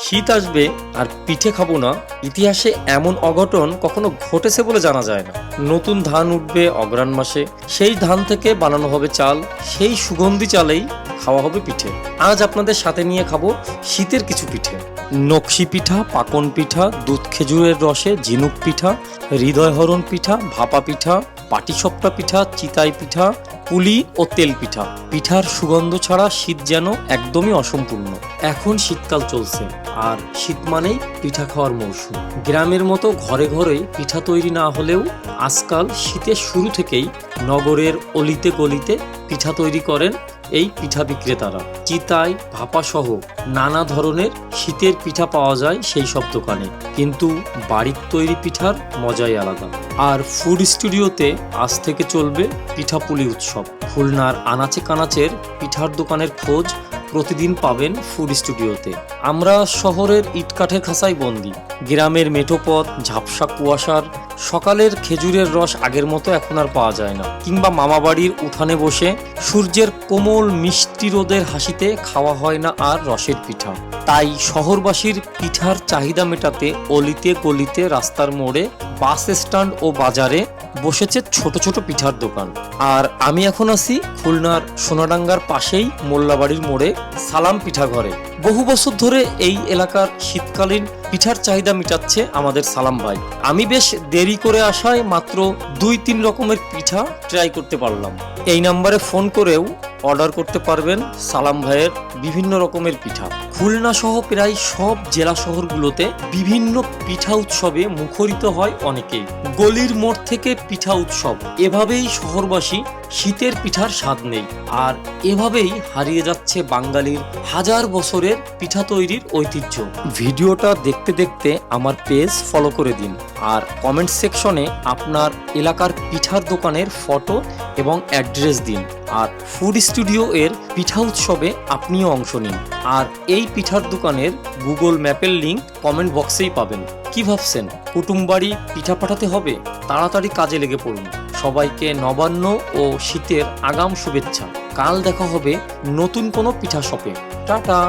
শীত আসবে আর পিঠে খাবো না, ইতিহাসে এমন অঘটন কখনো ঘটেছে বলে জানা যায় না। নতুন ধান উঠবে অগ্রহায়ণ মাসে, সেই ধান থেকে বানানো হবে চাল, সেই সুগন্ধি চালেই খাওয়া হবে পিঠে। আজ আপনাদের সাথে নিয়ে খাবো শীতের কিছু পিঠে। নকশি পিঠা, পাকন পিঠা, দুধ খেজুরের রসে ঝিনুক পিঠা, হৃদয়হরণ পিঠা, ভাপা পিঠা, পাটিসপ্তা পিঠা, চিতাই পিঠা, পুলি ও তেল পিঠা। পিঠার সুগন্ধ ছাড়া শীত যেন একদমই অসম্পূর্ণ। এখন শীতকাল চলছে আর শীত মানেই পিঠা খাওয়ার মৌসুম। গ্রামের মতো ঘরে ঘরে পিঠা তৈরি না হলেও আজকাল শীতের শুরু থেকেই নগরের অলিতে গলিতে পিঠা তৈরি করেন এই পিঠা বিক্রেতারা। চিতাই, ভাপা সহ নানা ধরনের শীতের পিঠা পাওয়া যায় সেই সব দোকানে, কিন্তু বাড়ির তৈরি পিঠার মজাই আলাদা। আর ফুড স্টুডিওতে আজ থেকে চলবে পিঠাপুলি উৎসব। খুলনার আনাচে কানাচের পিঠার দোকানের খোঁজ প্রতিদিন পাবেন ফুড স্টুডিওতে। আমরা শহরের ইটকাঠের খাঁচায় বন্দি। গ্রামের মেঠোপথ, ঝাপসা কুয়াশার সকালের খেজুরের রস আগের মতো এখন আর পাওয়া যায় না। কিংবা মামাবাড়ির উঠানে বসে সূর্যের কোমল মিষ্টি রোদের হাসিতে খাওয়া হয় না আর রসের পিঠা। তাই শহরবাসীর পিঠার চাহিদা মেটাতে অলিতে গলিতে, রাস্তার মোড়ে, বাস স্ট্যান্ড ও বাজারে বসেছে ছোট ছোট পিঠার দোকান। আর আমি এখন আছি খুলনার সোনাডাঙ্গার পাশেই মোল্লাবাড়ির মোড়ে সালাম পিঠা ঘরে। বহু বছর ধরে এই এলাকার শীতকালীন পিঠার চাহিদা মেটাচ্ছে আমাদের সালাম ভাই। আমি বেশ দেরি করে আসায় মাত্র 2-3 রকমের পিঠা ট্রাই করতে পারলাম। এই নাম্বারে ফোন করেও অর্ডার করতে পারবেন সালাম ভাইয়ের বিভিন্ন রকমের পিঠা। খুলনা সহ প্রায় সব জেলা শহরগুলোতে বিভিন্ন পিঠা উৎসবে মুখরিত হয় অনেকেই। গলির মোড় থেকে পিঠা উৎসব, এভাবেই শহরবাসী শীতের পিঠার স্বাদ নেই। আর এভাবেই হারিয়ে যাচ্ছে বাঙালির হাজার বছরের পিঠা তৈরির ঐতিহ্য। ভিডিওটা দেখতে দেখতে আমার পেজ ফলো করে দিন আর কমেন্ট সেকশনে আপনার এলাকার পিঠার দোকানের ফটো এবং অ্যাড্রেস দিন। আর ফুড স্টুডিও এর পিঠা উৎসবে আপনিও অংশ নিন। আর এই পিঠার দোকানের গুগল ম্যাপের লিংক কমেন্ট বক্সেই পাবেন। কি ভাবছেন, কুটুমবাড়ি পিঠা পাঠাতে হবে? তাড়াতাড়ি কাজে লেগে পড়ুন। সবাইকে নবান্ন ও শীতের আগাম শুভেচ্ছা। কাল দেখা হবে নতুন কোনো পিঠা শপে। টাটা।